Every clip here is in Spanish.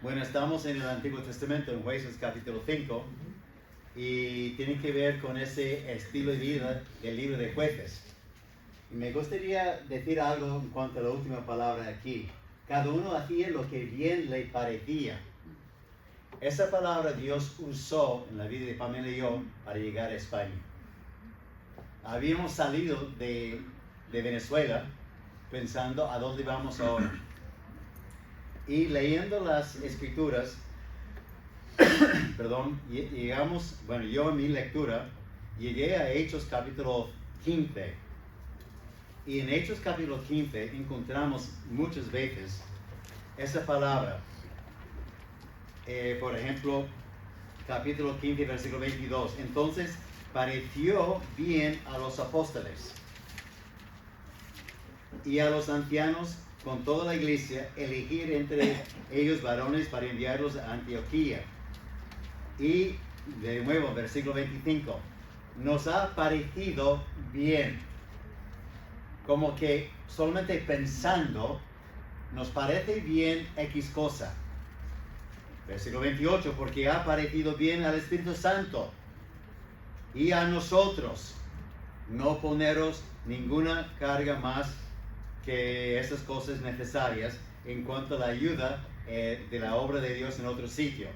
Bueno, estamos en el Antiguo Testamento, en Jueces capítulo 5, y tiene que ver con ese estilo de vida del libro de Jueces. Y me gustaría decir algo en cuanto a la última palabra aquí. Cada uno hacía lo que bien le parecía. Esa palabra Dios usó en la vida de Pamela y yo para llegar a España. Habíamos salido de Venezuela pensando a dónde vamos ahora. Y leyendo las escrituras, llegamos, yo en mi lectura llegué a Hechos capítulo 15. Y en Hechos capítulo 15 encontramos muchas veces esa palabra. Por ejemplo, capítulo 15, versículo 22. Entonces pareció bien a los apóstoles y a los ancianos con toda la iglesia elegir entre ellos varones para enviarlos a Antioquía. Y de nuevo, versículo 25, nos ha parecido bien. Como que solamente pensando, nos parece bien X cosa. Versículo 28, porque ha parecido bien al Espíritu Santo y a nosotros no poneros ninguna carga más que esas cosas necesarias en cuanto a la ayuda de la obra de Dios en otro sitio.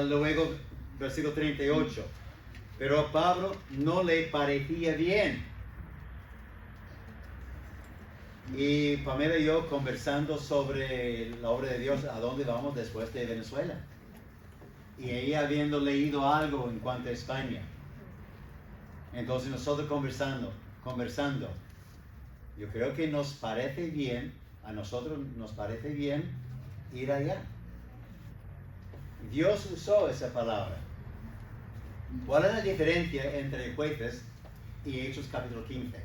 Luego, versículo 38. Pero a Pablo no le parecía bien. Y Pamela y yo conversando sobre la obra de Dios, a dónde vamos después de Venezuela. Y ella habiendo leído algo en cuanto a España. Entonces nosotros conversando. Yo creo que nos parece bien, a nosotros nos parece bien ir allá. Dios usó esa palabra. ¿Cuál es la diferencia entre Jueces y Hechos capítulo 15?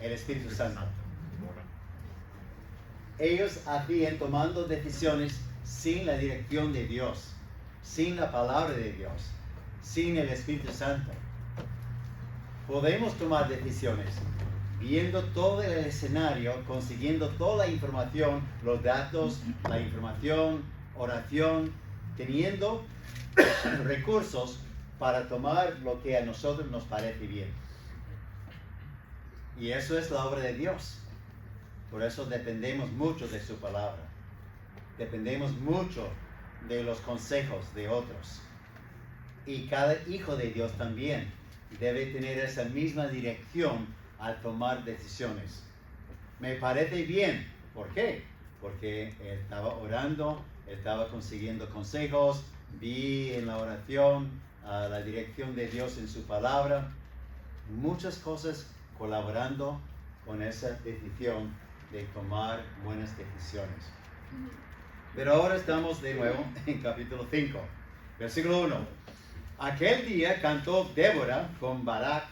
El Espíritu Santo. Ellos hacían tomando decisiones sin la dirección de Dios, sin la palabra de Dios, sin el Espíritu Santo. Podemos tomar decisiones viendo todo el escenario, consiguiendo toda la información, los datos, la información, oración, teniendo recursos para tomar lo que a nosotros nos parece bien. Y eso es la obra de Dios. Por eso dependemos mucho de su palabra. Dependemos mucho de los consejos de otros. Y cada hijo de Dios también debe tener esa misma dirección al tomar decisiones. Me parece bien. ¿Por qué? Porque estaba orando, estaba consiguiendo consejos, vi en la oración la dirección de Dios en su palabra. Muchas cosas colaborando con esa decisión de tomar buenas decisiones. Pero ahora estamos de nuevo en capítulo 5, versículo 1. Aquel día cantó Débora con Barak,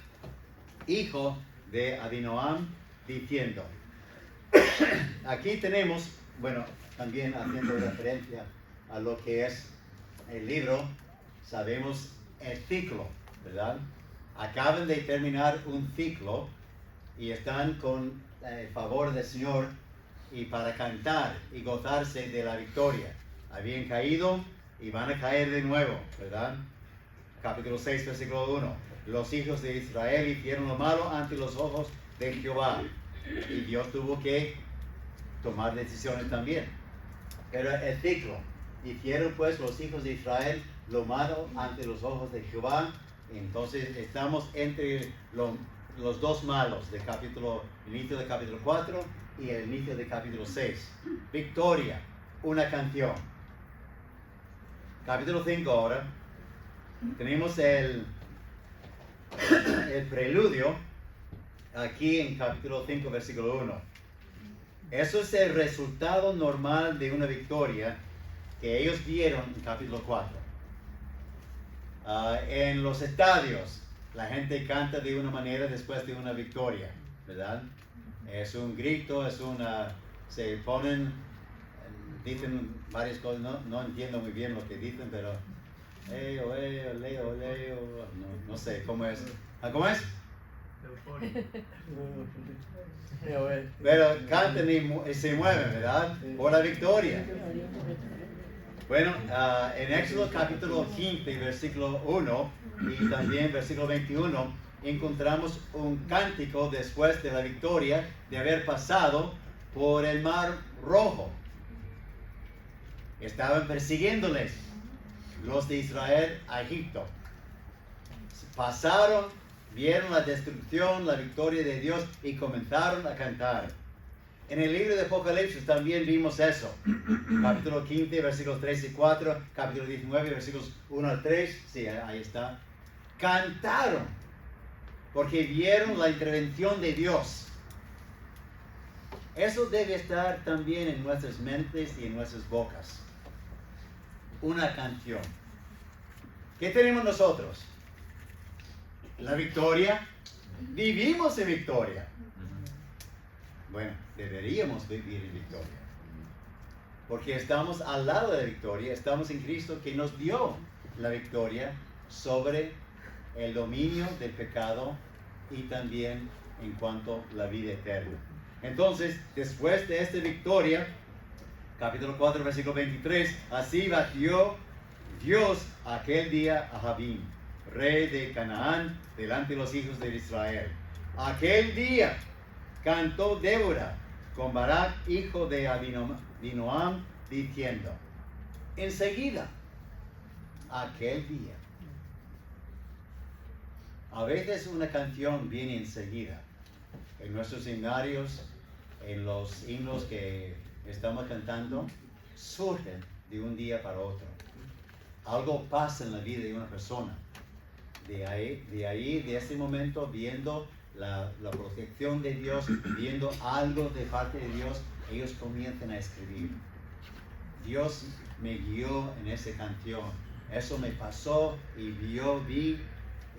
hijo de Abinoam, diciendo. Aquí tenemos, también haciendo referencia a lo que es el libro, sabemos el ciclo, ¿verdad? Acaban de terminar un ciclo y están con el favor del Señor y para cantar y gozarse de la victoria. Habían caído y van a caer de nuevo, ¿verdad? Capítulo 6, versículo 1. Los hijos de Israel hicieron lo malo ante los ojos de Jehová. Y Dios tuvo que tomar decisiones también. Pero el ciclo. Hicieron pues los hijos de Israel lo malo ante los ojos de Jehová. Entonces estamos entre los dos malos del inicio del capítulo 4 y el inicio del capítulo 6. Victoria, una canción. Capítulo 5 ahora. Tenemos el preludio aquí en capítulo 5, versículo 1. Eso es el resultado normal de una victoria que ellos vieron en capítulo 4. En los estadios, la gente canta de una manera después de una victoria, ¿verdad? Es un grito, se ponen, dicen varias cosas, no entiendo muy bien lo que dicen, pero no sé, ¿cómo es? ¿Cómo es? Pero cantan y se mueven, ¿verdad? Por la victoria. Bueno, en Éxodo capítulo 15, versículo 1 y también versículo 21, encontramos un cántico después de la victoria de haber pasado por el Mar Rojo. Estaban persiguiéndoles los de Israel a Egipto. Pasaron, vieron la destrucción, la victoria de Dios y comenzaron a cantar. En el libro de Apocalipsis también vimos eso. Capítulo 15, versículos 3 y 4, capítulo 19, versículos 1 al 3, sí, ahí está. Cantaron porque vieron la intervención de Dios. Eso debe estar también en nuestras mentes y en nuestras bocas. Una canción. ¿Qué tenemos nosotros? La victoria. Vivimos en victoria. Bueno, deberíamos vivir en victoria. Porque estamos al lado de la victoria. Estamos en Cristo que nos dio la victoria sobre el dominio del pecado y también en cuanto a la vida eterna. Entonces, después de esta victoria, capítulo 4, versículo 23, así batió Dios aquel día a Jabín, rey de Canaán, delante de los hijos de Israel. Aquel día cantó Débora con Barak, hijo de Abinoam, diciendo, enseguida, aquel día. A veces una canción viene enseguida. En nuestros himnarios, en los himnos que estamos cantando, surgen de un día para otro. Algo pasa en la vida de una persona. De ese momento, viendo la protección de Dios, viendo algo de parte de Dios, ellos comienzan a escribir. Dios me guió en esa canción. Eso me pasó y vi,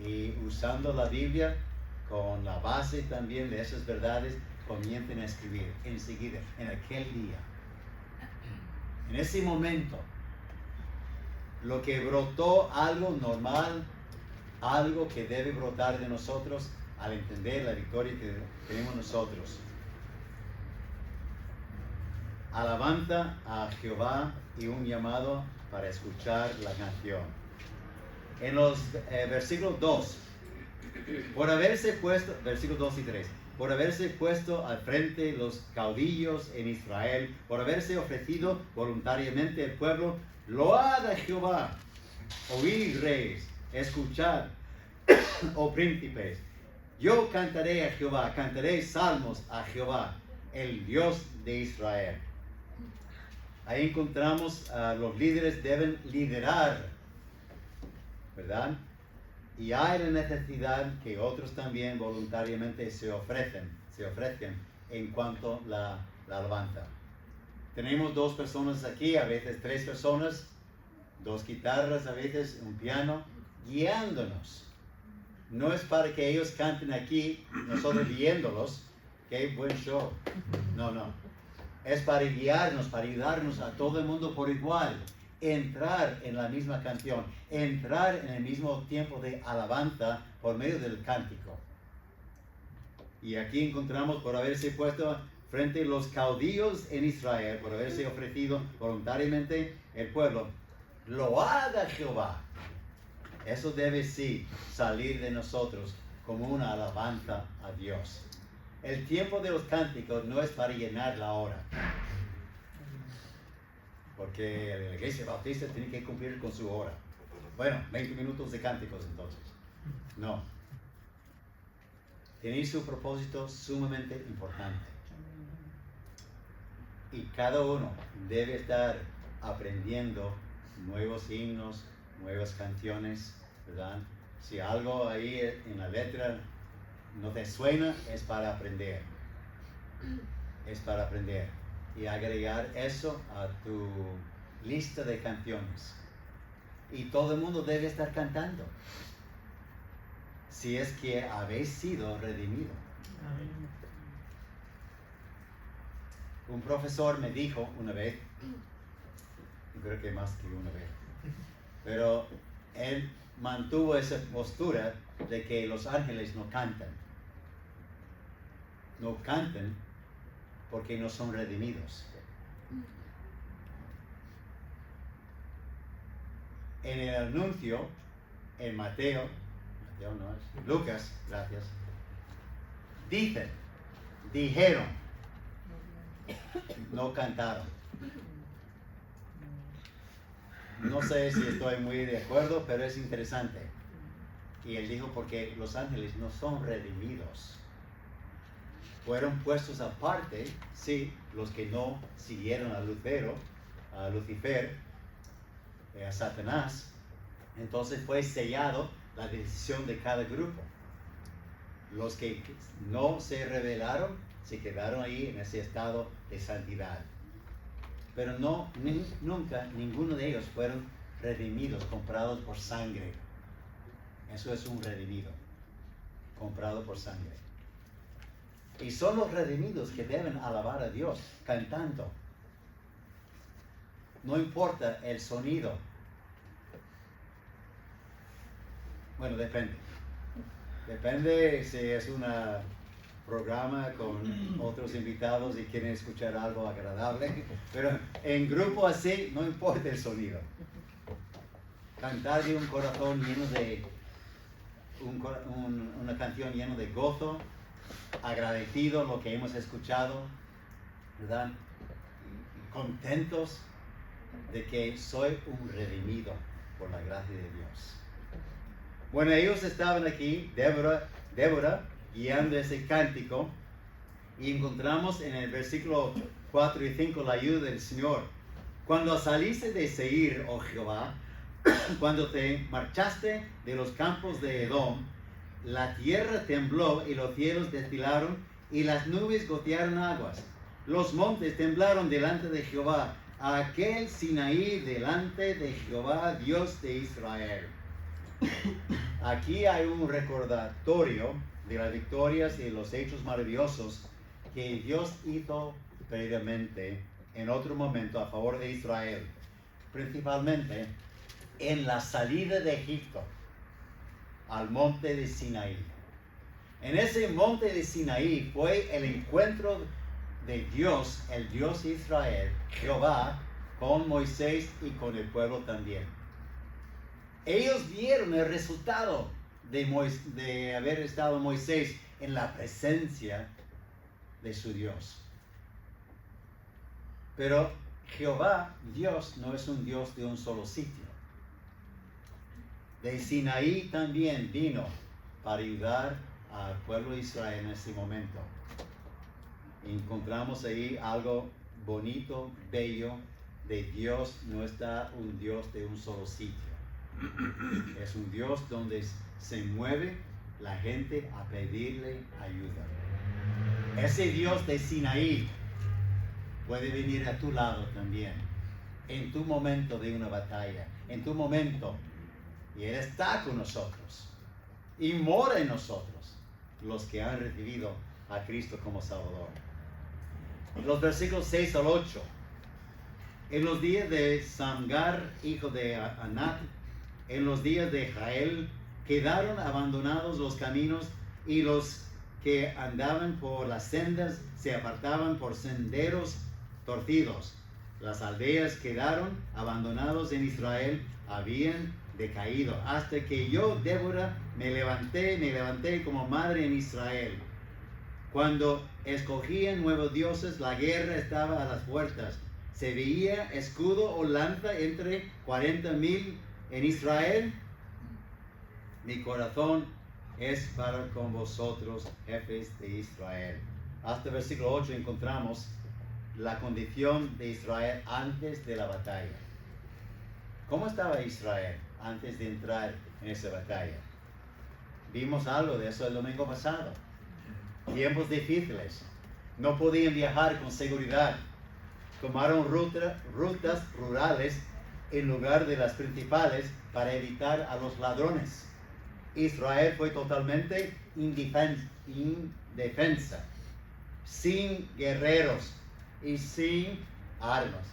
y usando la Biblia con la base también de esas verdades, comienzan a escribir enseguida, en aquel día. En ese momento, lo que brotó, algo normal, algo que debe brotar de nosotros al entender la victoria que tenemos nosotros. Alabanza a Jehová y un llamado para escuchar la canción. En los versículos 2, por haberse puesto, versículos 2 y 3, por haberse puesto al frente los caudillos en Israel, por haberse ofrecido voluntariamente el pueblo, load a Jehová, oíd reyes, escuchad, oh príncipes, yo cantaré a Jehová, cantaré salmos a Jehová, el Dios de Israel. Ahí encontramos a los líderes deben liderar, ¿verdad? Y hay la necesidad que otros también voluntariamente se ofrezcan en cuanto a la alabanza. Tenemos 2 personas aquí, a veces 3 personas, 2 guitarras, a veces un piano, guiándonos. No es para que ellos canten aquí, nosotros viéndolos, qué buen show. No. Es para guiarnos, para ayudarnos a todo el mundo por igual. Entrar en la misma canción, entrar en el mismo tiempo de alabanza por medio del cántico. Y aquí encontramos por haberse puesto frente a los caudillos en Israel, por haberse ofrecido voluntariamente el pueblo. Load a Jehová. Eso debe sí salir de nosotros como una alabanza a Dios. El tiempo de los cánticos no es para llenar la hora. Porque la iglesia bautista tiene que cumplir con su hora. Bueno, 20 minutos de cánticos entonces. No. Tiene su propósito sumamente importante. Y cada uno debe estar aprendiendo nuevos himnos, nuevas canciones, ¿verdad? Si algo ahí en la letra no te suena, es para aprender. Es para aprender. Y agregar eso a tu lista de canciones. Y todo el mundo debe estar cantando. Si es que habéis sido redimidos. Un profesor me dijo una vez, creo que más que una vez, pero él mantuvo esa postura de que los ángeles no cantan. no canten porque no son redimidos. En el anuncio, en Mateo no es, Lucas, gracias, dijeron, no cantaron. No sé si estoy muy de acuerdo, pero es interesante. Y él dijo, porque los ángeles no son redimidos. Fueron puestos aparte, sí, los que no siguieron a Lucifer, a Satanás. Entonces fue sellado la decisión de cada grupo. Los que no se rebelaron se quedaron ahí en ese estado de santidad. Pero nunca ninguno de ellos fueron redimidos, comprados por sangre. Eso es un redimido, comprado por sangre. Y son los redimidos que deben alabar a Dios cantando. No importa el sonido. Bueno, depende. Depende si es un programa con otros invitados y quieren escuchar algo agradable. Pero en grupo así, no importa el sonido. Cantar de un corazón lleno de una canción llena de gozo, agradecido lo que hemos escuchado, ¿verdad? Contentos de que soy un redimido por la gracia de Dios. Bueno, ellos estaban aquí, Débora, guiando ese cántico, y encontramos en el versículo 4 y 5 la ayuda del Señor. Cuando saliste de Seir, oh Jehová, cuando te marchaste de los campos de Edom, la tierra tembló y los cielos destilaron y las nubes gotearon aguas. Los montes temblaron delante de Jehová, aquel Sinaí delante de Jehová, Dios de Israel. Aquí hay un recordatorio de las victorias y los hechos maravillosos que Dios hizo previamente en otro momento a favor de Israel, principalmente en la salida de Egipto al monte de Sinaí. En ese monte de Sinaí fue el encuentro de Dios, el Dios de Israel, Jehová, con Moisés y con el pueblo también. Ellos vieron el resultado de haber estado Moisés en la presencia de su Dios. Pero Jehová, Dios, no es un Dios de un solo sitio. De Sinaí también vino para ayudar al pueblo de Israel en ese momento. Encontramos ahí algo bonito, bello, de Dios. No está un Dios de un solo sitio. Es un Dios donde se mueve la gente a pedirle ayuda. Ese Dios de Sinaí puede venir a tu lado también, en tu momento de una batalla, en tu momento. Y Él está con nosotros y mora en nosotros, los que han recibido a Cristo como Salvador. Los versículos 6 al 8. En los días de Samgar, hijo de Anat, en los días de Jael, quedaron abandonados los caminos y los que andaban por las sendas se apartaban por senderos torcidos. Las aldeas quedaron abandonados en Israel, habían decaído, hasta que yo, Débora, me levanté como madre en Israel. Cuando escogían nuevos dioses, la guerra estaba a las puertas. Se veía escudo o lanza entre 40,000 en Israel. Mi corazón es para con vosotros, jefes de Israel. Hasta el versículo 8 encontramos la condición de Israel antes de la batalla. ¿Cómo estaba Israel antes de entrar en esa batalla? Vimos algo de eso el domingo pasado. Tiempos difíciles. No podían viajar con seguridad. Tomaron rutas rurales en lugar de las principales para evitar a los ladrones. Israel fue totalmente indefensa, sin guerreros y sin armas.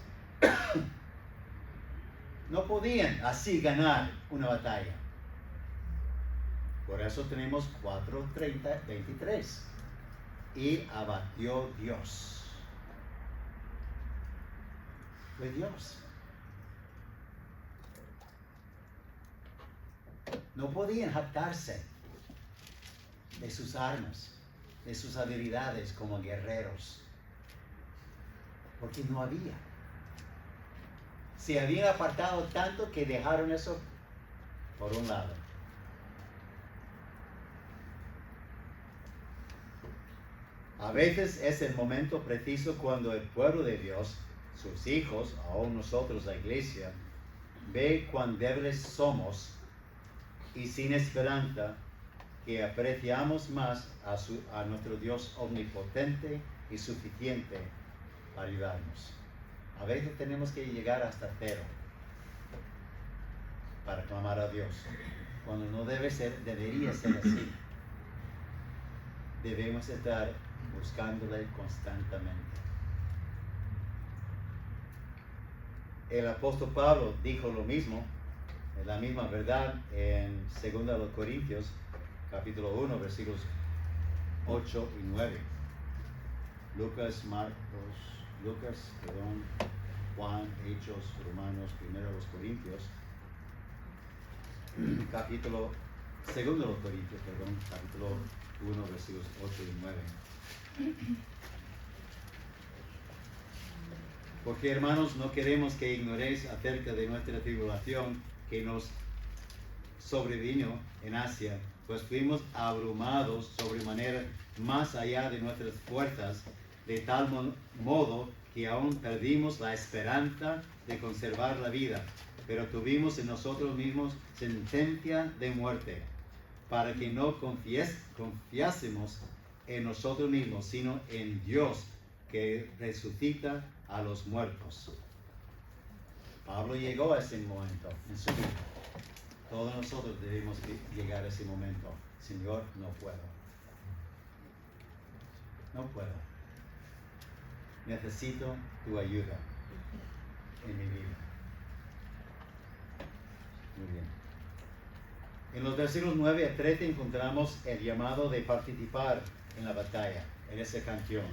No podían así ganar una batalla. Por eso tenemos 4:30-23. y abatió Dios. Fue Dios. No podían jactarse de sus armas, de sus habilidades como guerreros, porque no había. Se habían apartado tanto que dejaron eso por un lado. A veces es el momento preciso cuando el pueblo de Dios, sus hijos, aún nosotros, la iglesia, ve cuán débiles somos y sin esperanza, que apreciamos más a nuestro Dios omnipotente y suficiente para ayudarnos. A veces tenemos que llegar hasta cero para clamar a Dios, cuando no debería ser así. Debemos estar buscándole constantemente. El apóstol Pablo dijo lo mismo, la misma verdad en 2 Corintios, capítulo 1, versículos 8 y 9. Juan, Hechos, Romanos, 1 Corintios, capítulo 2 Corintios, capítulo 1, versículos 8 y 9. Porque, hermanos, no queremos que ignoréis acerca de nuestra tribulación que nos sobrevino en Asia, pues fuimos abrumados sobremanera más allá de nuestras fuerzas, de tal modo que aún perdimos la esperanza de conservar la vida, pero tuvimos en nosotros mismos sentencia de muerte, para que no confiásemos en nosotros mismos, sino en Dios, que resucita a los muertos. Pablo llegó a ese momento en su vida. Todos nosotros debemos llegar a ese momento. Señor, no puedo. No puedo. Necesito tu ayuda en mi vida. Muy bien. En los versículos 9 a 13 encontramos el llamado de participar en la batalla, en esa canción.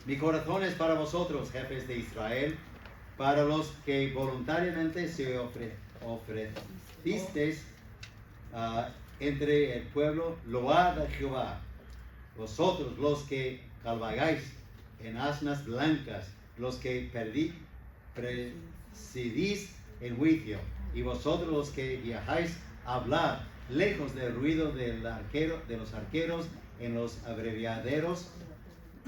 Mi corazón es para vosotros, jefes de Israel, para los que voluntariamente se ofrecisteis entre el pueblo, load a Jehová. Vosotros los que cabalgáis en asnas blancas, los que presidís el juicio, y vosotros los que viajáis, hablad lejos del ruido de los arqueros en los abreviaderos.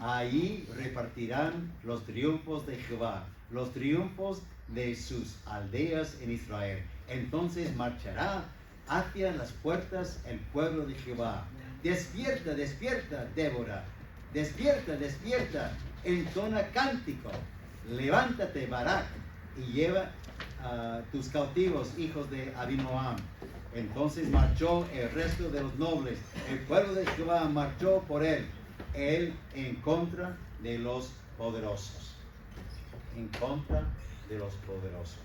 Allí repartirán los triunfos de Jehová, los triunfos de sus aldeas en Israel. Entonces marchará hacia las puertas el pueblo de Jehová. Despierta, despierta, Débora. Despierta, despierta. Entona cántico. Levántate, Barak, y lleva a tus cautivos, hijos de Abinoam. Entonces marchó el resto de los nobles. El pueblo de Jehová marchó por él en contra de los poderosos. En contra de los poderosos.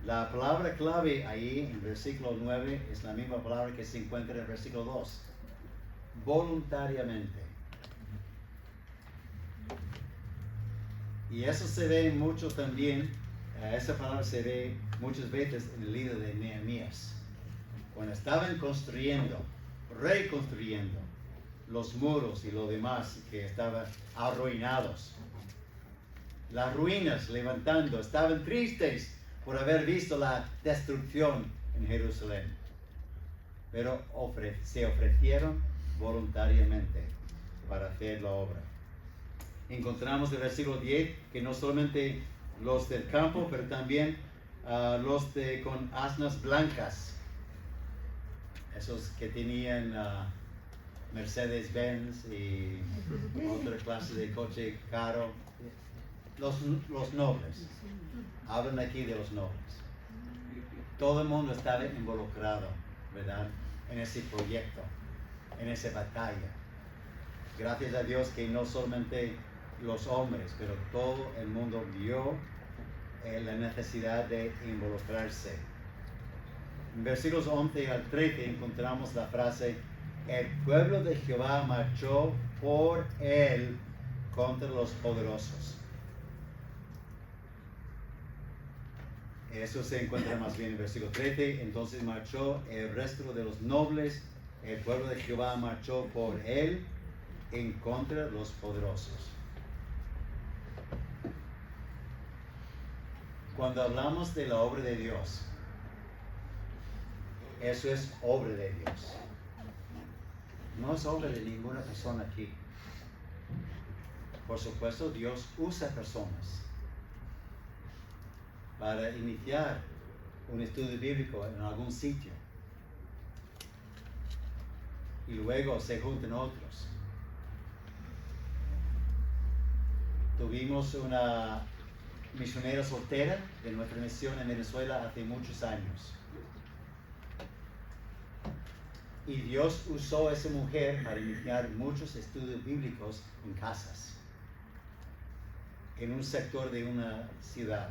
La palabra clave ahí en versículo 9 es la misma palabra que se encuentra en el versículo 2. Voluntariamente. Y eso se ve mucho también, esa palabra se ve muchas veces en el libro de Nehemías. Cuando estaban construyendo, reconstruyendo los muros y lo demás que estaban arruinados. Las ruinas levantando, estaban tristes por haber visto la destrucción en Jerusalén. Pero se ofrecieron voluntariamente para hacer la obra. Encontramos en el versículo 10 que no solamente los del campo, pero también los con asnas blancas. Esos que tenían Mercedes-Benz y otra clase de coche caro. Los nobles. Hablan aquí de los nobles. Todo el mundo estaba involucrado, ¿verdad? En ese proyecto, en esa batalla. Gracias a Dios que no solamente los hombres, pero todo el mundo vio la necesidad de involucrarse. En versículos 11 al 13 encontramos la frase: el pueblo de Jehová marchó por él contra los poderosos. Eso se encuentra más bien en el versículo 13. Entonces marchó el resto de los nobles, el pueblo de Jehová marchó por él en contra de los poderosos. Cuando hablamos de la obra de Dios, eso es obra de Dios. No es obra de ninguna persona aquí. Por supuesto, Dios usa personas para iniciar un estudio bíblico en algún sitio. Y luego se juntan otros. Tuvimos una misionera soltera de nuestra misión en Venezuela hace muchos años. Y Dios usó a esa mujer para iniciar muchos estudios bíblicos en casas, en un sector de una ciudad,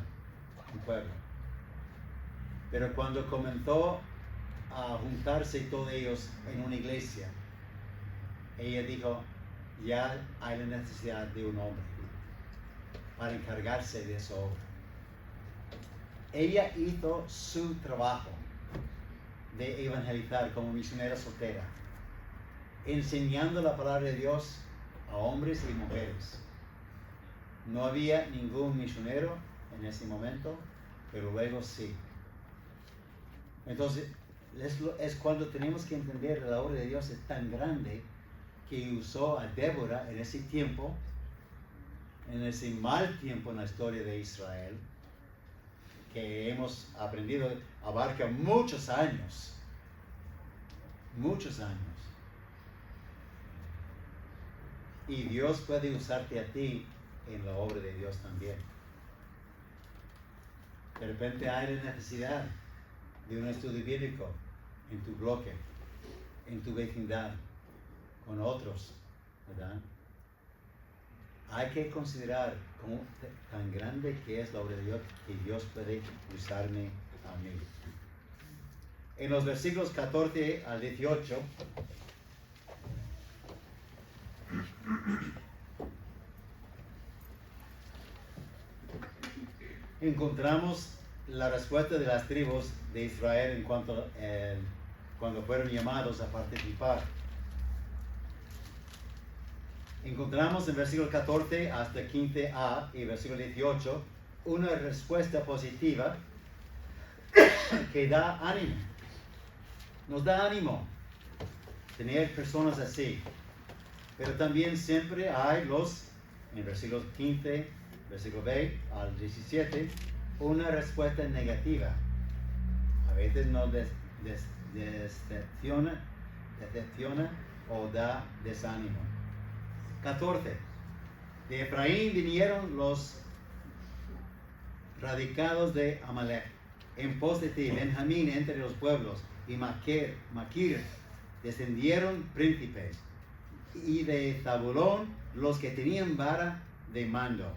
un pueblo. Pero cuando comenzó a juntarse todos ellos en una iglesia, ella dijo, ya hay la necesidad de un hombre para encargarse de esa obra. Ella hizo su trabajo de evangelizar como misionera soltera, enseñando la palabra de Dios a hombres y mujeres. No había ningún misionero en ese momento, pero luego sí. Entonces, es cuando tenemos que entender que la obra de Dios es tan grande que usó a Débora en ese tiempo, en ese mal tiempo en la historia de Israel, que hemos aprendido, abarca muchos años. Muchos años. Y Dios puede usarte a ti en la obra de Dios también. De repente hay la necesidad de un estudio bíblico en tu bloque, en tu vecindad, con otros, ¿verdad? Hay que considerar cómo tan grande que es la obra de Dios, que Dios puede usarme a mí. En los versículos 14 al 18, encontramos la respuesta de las tribus de Israel en cuanto cuando fueron llamados a participar. Encontramos en versículo 14 hasta 15a y versículo 18 una respuesta positiva que da ánimo. Nos da ánimo tener personas así. Pero también siempre hay en el versículo 15, versículo 20 al 17, una respuesta negativa. A veces nos decepciona o da desánimo. 14. De Efraín vinieron los radicados de Amalek, en pos de ti, Benjamín entre los pueblos, y Maquir descendieron príncipes, y de Zabulón los que tenían vara de mando.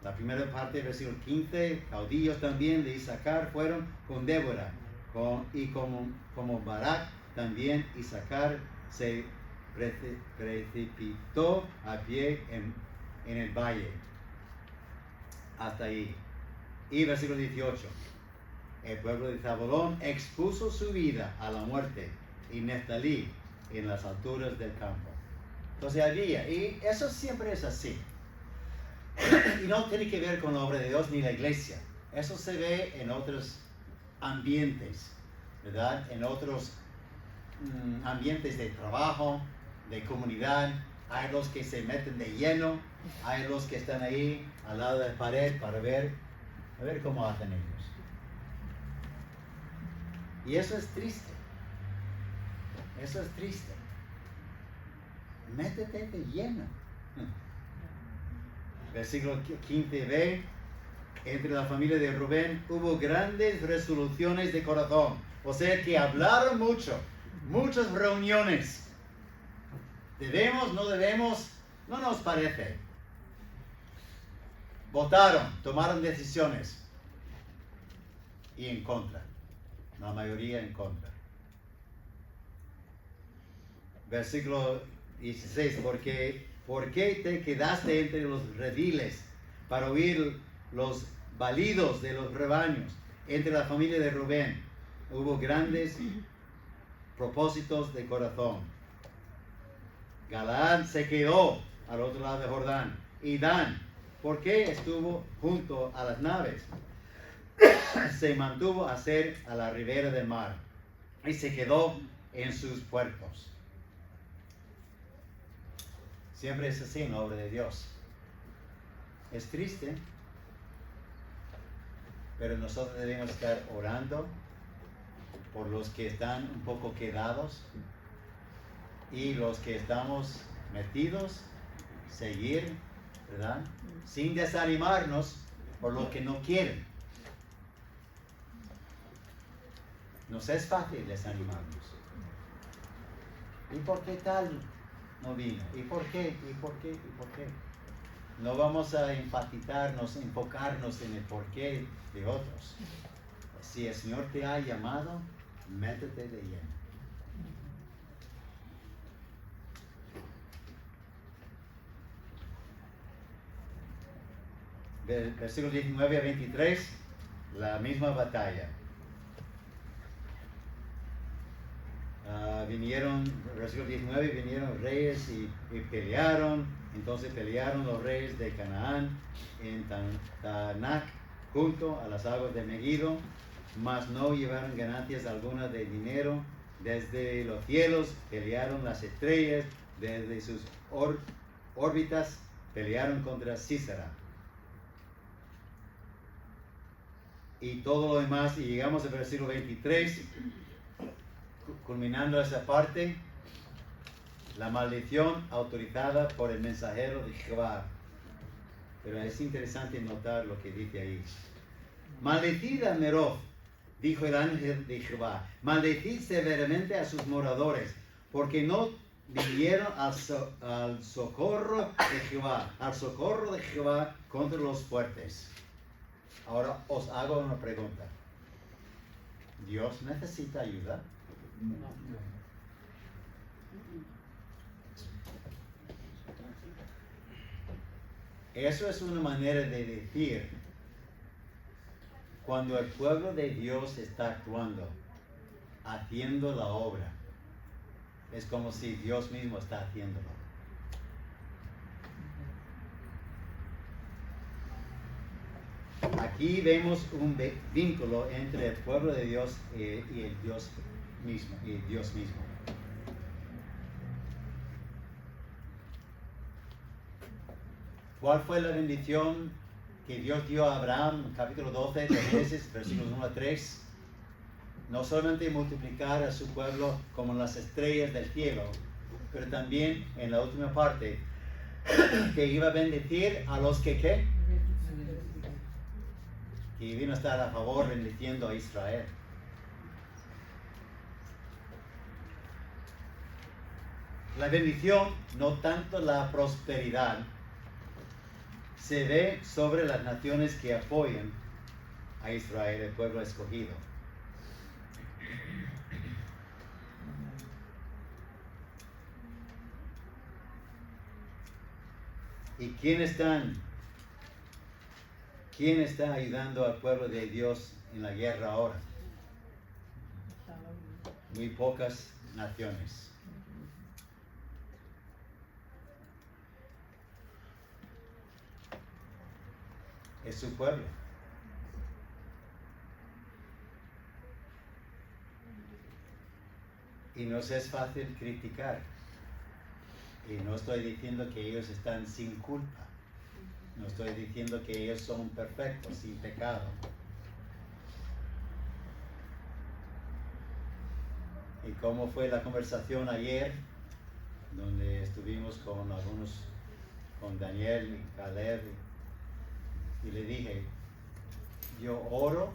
La primera parte del versículo 15, caudillos también de Isaacar fueron con Débora, y como Barak también Isaacar se precipitó a pie en el valle. Hasta ahí. Y versículo 18. El pueblo de Zabulón expuso su vida a la muerte, y Neftalí en las alturas del campo. Entonces había, y eso siempre es así. Y no tiene que ver con la obra de Dios ni la iglesia. Eso se ve en otros ambientes, ¿verdad? En otros ambientes de trabajo, de comunidad. Hay los que se meten de lleno, hay los que están ahí al lado de la pared para ver cómo hacen ellos. Y eso es triste. Eso es triste. Métete de lleno. Versículo 15b. Entre la familia de Rubén hubo grandes resoluciones de corazón. O sea que hablaron mucho. Muchas reuniones. ¿Debemos? ¿No debemos? No nos parece. Votaron, tomaron decisiones. Y en contra. La mayoría en contra. Versículo 16, ¿por qué te quedaste entre los rediles para oír los balidos de los rebaños? Entre la familia de Rubén hubo grandes propósitos de corazón. Galaad se quedó al otro lado de Jordán. Y Dan, ¿por qué estuvo junto a las naves? Se mantuvo a la ribera del mar y se quedó en sus puertos. Siempre es así en la obra de Dios. Es triste, pero nosotros debemos estar orando por los que están un poco quedados y los que estamos metidos, seguir, ¿verdad? Sin desanimarnos por los que no quieren. Nos es fácil desanimarnos. ¿Y por qué tal no vino? ¿Y por qué? ¿Y por qué? ¿Y por qué? No vamos a enfocarnos en el porqué de otros. Si el Señor te ha llamado, métete de lleno. Versículos 19 a 23, la misma batalla. Versículo 19, vinieron reyes y pelearon. Entonces pelearon los reyes de Canaán en Taanac junto a las aguas de Megiddo, mas no llevaron ganancias alguna de dinero. Desde los cielos pelearon las estrellas, desde sus órbitas pelearon contra Sísara. Y todo lo demás, y llegamos al versículo 23, culminando esa parte, la maldición autorizada por el mensajero de Jehová. Pero es interesante notar lo que dice ahí. Maldecida Meroz, dijo el ángel de Jehová, maldecid severamente a sus moradores, porque no vinieron al socorro de Jehová contra los fuertes. Ahora os hago una pregunta. ¿Dios necesita ayuda? Eso es una manera de decir cuando el pueblo de Dios está actuando, haciendo la obra. Es como si Dios mismo está haciéndolo. Aquí vemos un vínculo entre el pueblo de Dios y el Dios mismo. ¿Cuál fue la bendición que Dios dio a Abraham? Capítulo 12 de Génesis, versículos 1 a 3. No solamente multiplicar a su pueblo como las estrellas del cielo, pero también en la última parte, que iba a bendecir a los que ¿qué? Que vino a estar a favor bendiciendo a Israel. La bendición, no tanto la prosperidad, se ve sobre las naciones que apoyan a Israel, el pueblo escogido. ¿Y quién está ayudando al pueblo de Dios en la guerra ahora? Muy pocas naciones. Es su pueblo. Y nos es fácil criticar. Y no estoy diciendo que ellos están sin culpa. No estoy diciendo que ellos son perfectos, sin pecado. ¿Y cómo fue la conversación ayer? Donde estuvimos con Daniel y Caleb. Y le dije, yo oro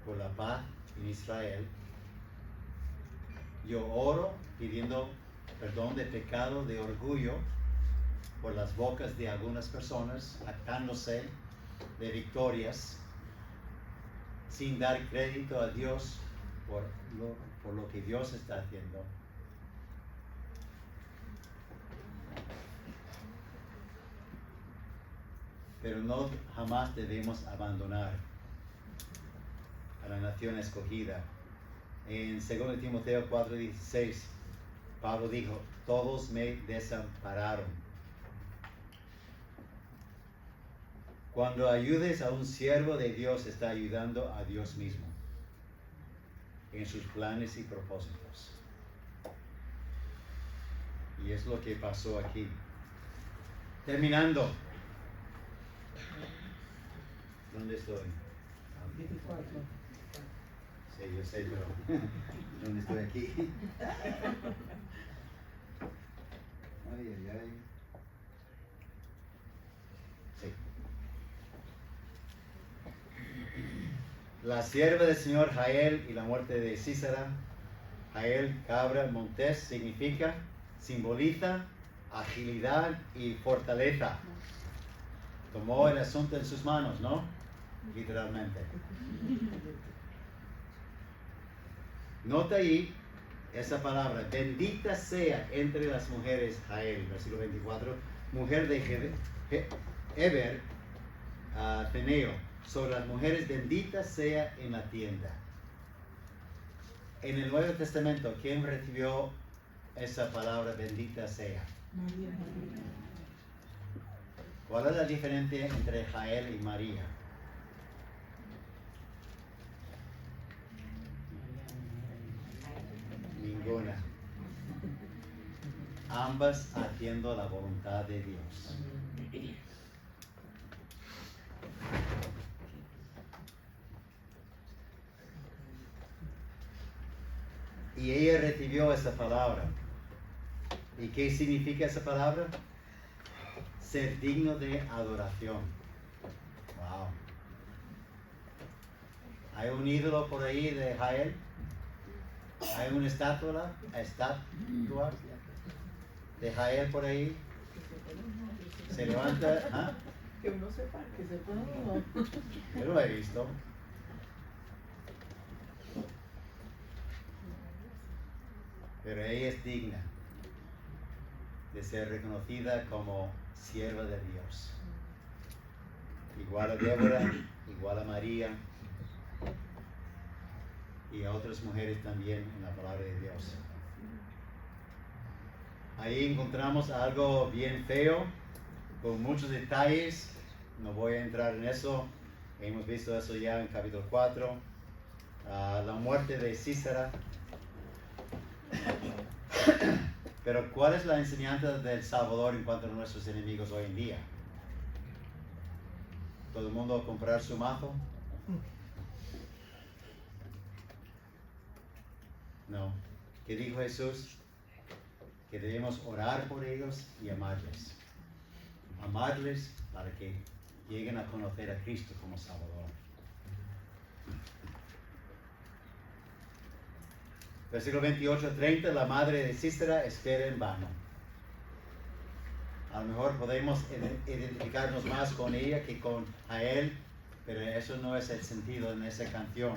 por la paz en Israel. Yo oro pidiendo perdón de pecado, de orgullo, por las bocas de algunas personas, jactándose de victorias, sin dar crédito a Dios por lo que Dios está haciendo. pero no jamás debemos abandonar a la nación escogida. En 2 Timoteo 4:16, Pablo dijo, todos me desampararon. Cuando ayudes a un siervo de Dios, está ayudando a Dios mismo en sus planes y propósitos. Y es lo que pasó aquí. Terminando. ¿Dónde estoy? 24. Sí, yo sé, pero ¿dónde estoy aquí? Ay, ay, ay. Sí. La sierva del Señor Jael y la muerte de Sísara. Jael, cabra, montés, simboliza agilidad y fortaleza. Tomó el asunto en sus manos, ¿no? Literalmente. Nota ahí esa palabra, bendita sea entre las mujeres, Jael, versículo 24, mujer de Eber, Feneo, sobre las mujeres, bendita sea en la tienda. En el Nuevo Testamento, ¿quién recibió esa palabra, bendita sea? María. ¿Cuál es la diferencia entre Jael y María? Ninguna. Ambas haciendo la voluntad de Dios. Y ella recibió esa palabra. ¿Y qué significa esa palabra? Ser digno de adoración. Wow. ¿Hay un ídolo por ahí de Jael? ¿Hay una estatua de Jael por ahí? Se levanta. ¿Ah? Que uno sepa, que sepa uno. Yo lo he visto. Pero ella es digna de ser reconocida como sierva de Dios. Igual a Débora, igual a María y a otras mujeres también en la palabra de Dios. Ahí encontramos algo bien feo, con muchos detalles. No voy a entrar en eso. Hemos visto eso ya en capítulo 4. La muerte de Sísara. Pero ¿cuál es la enseñanza del Salvador en cuanto a nuestros enemigos hoy en día? ¿Todo el mundo a comprar su mazo? No. ¿Qué dijo Jesús? Que debemos orar por ellos y amarles. Amarles para que lleguen a conocer a Cristo como Salvador. Versículo 28-30, la madre de Sísara espera en vano. A lo mejor podemos identificarnos más con ella que con Jael, pero eso no es el sentido en esa canción.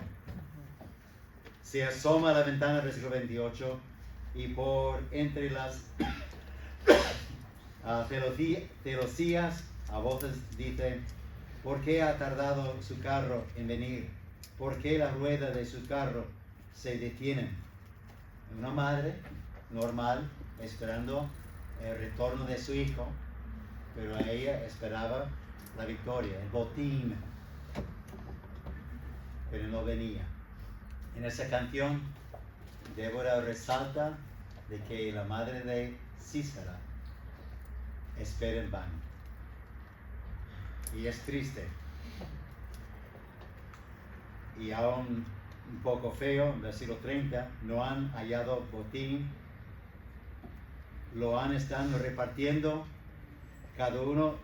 Se asoma a la ventana, versículo 28, y por entre las celosías a voces dicen, ¿por qué ha tardado su carro en venir? ¿Por qué la rueda de su carro se detiene? Una madre normal esperando el retorno de su hijo, pero ella esperaba la victoria, el botín, pero no venía. En esa canción, Débora resalta de que la madre de Sísara espera en vano. Y es triste. Y aún un poco feo, en versículo 30, no han hallado botín, lo han estado repartiendo cada uno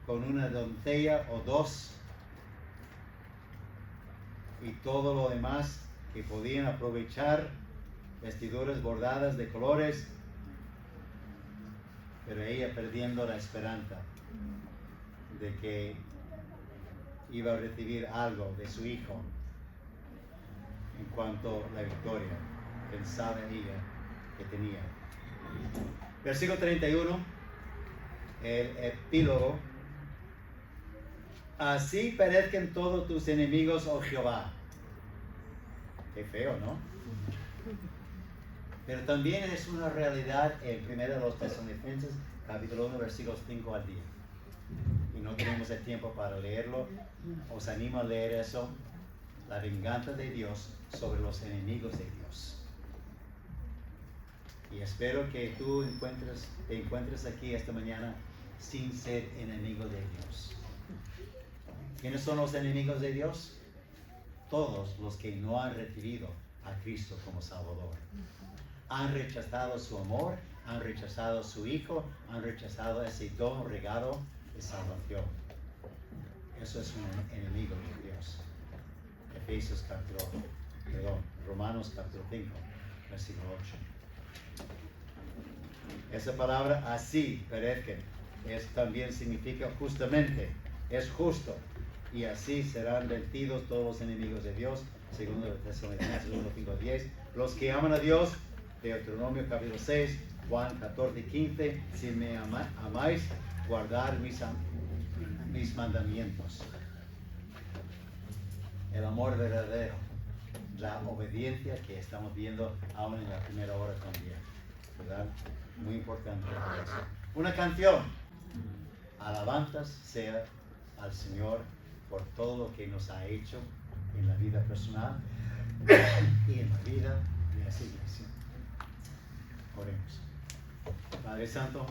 con una doncella o dos, y todo lo demás que podían aprovechar, vestiduras bordadas de colores, pero ella perdiendo la esperanza de que iba a recibir algo de su hijo en cuanto a la victoria pensaba ella que tenía. Versículo 31, el epílogo. Así perezcan todos tus enemigos, oh Jehová. Qué feo, ¿no? Pero también es una realidad en 1 Tesalonicenses, capítulo 1, versículos 5 al 10. Y no tenemos el tiempo para leerlo. Os animo a leer eso. La venganza de Dios sobre los enemigos de Dios. Y espero que tú te encuentres aquí esta mañana sin ser enemigo de Dios. ¿Quiénes son los enemigos de Dios? Todos los que no han recibido a Cristo como Salvador. Han rechazado su amor, han rechazado su Hijo, han rechazado ese don regalo de salvación. Eso es un enemigo de Dios. Romanos capítulo 5, versículo 8. Esa palabra así, perezcan, también significa justamente, es justo. Y así serán vencidos todos los enemigos de Dios, según Tesalonicenses 1, 5, 10. Los que aman a Dios, Deuteronomio capítulo 6, Juan 14, 15. Si me amáis, guardar mis mandamientos. El amor verdadero, la obediencia que estamos viendo aún en la primera hora también, ¿verdad? Muy importante eso. Una canción. Alabanzas sea al Señor por todo lo que nos ha hecho en la vida personal y en la vida de esa iglesia. Oremos. Padre Santo,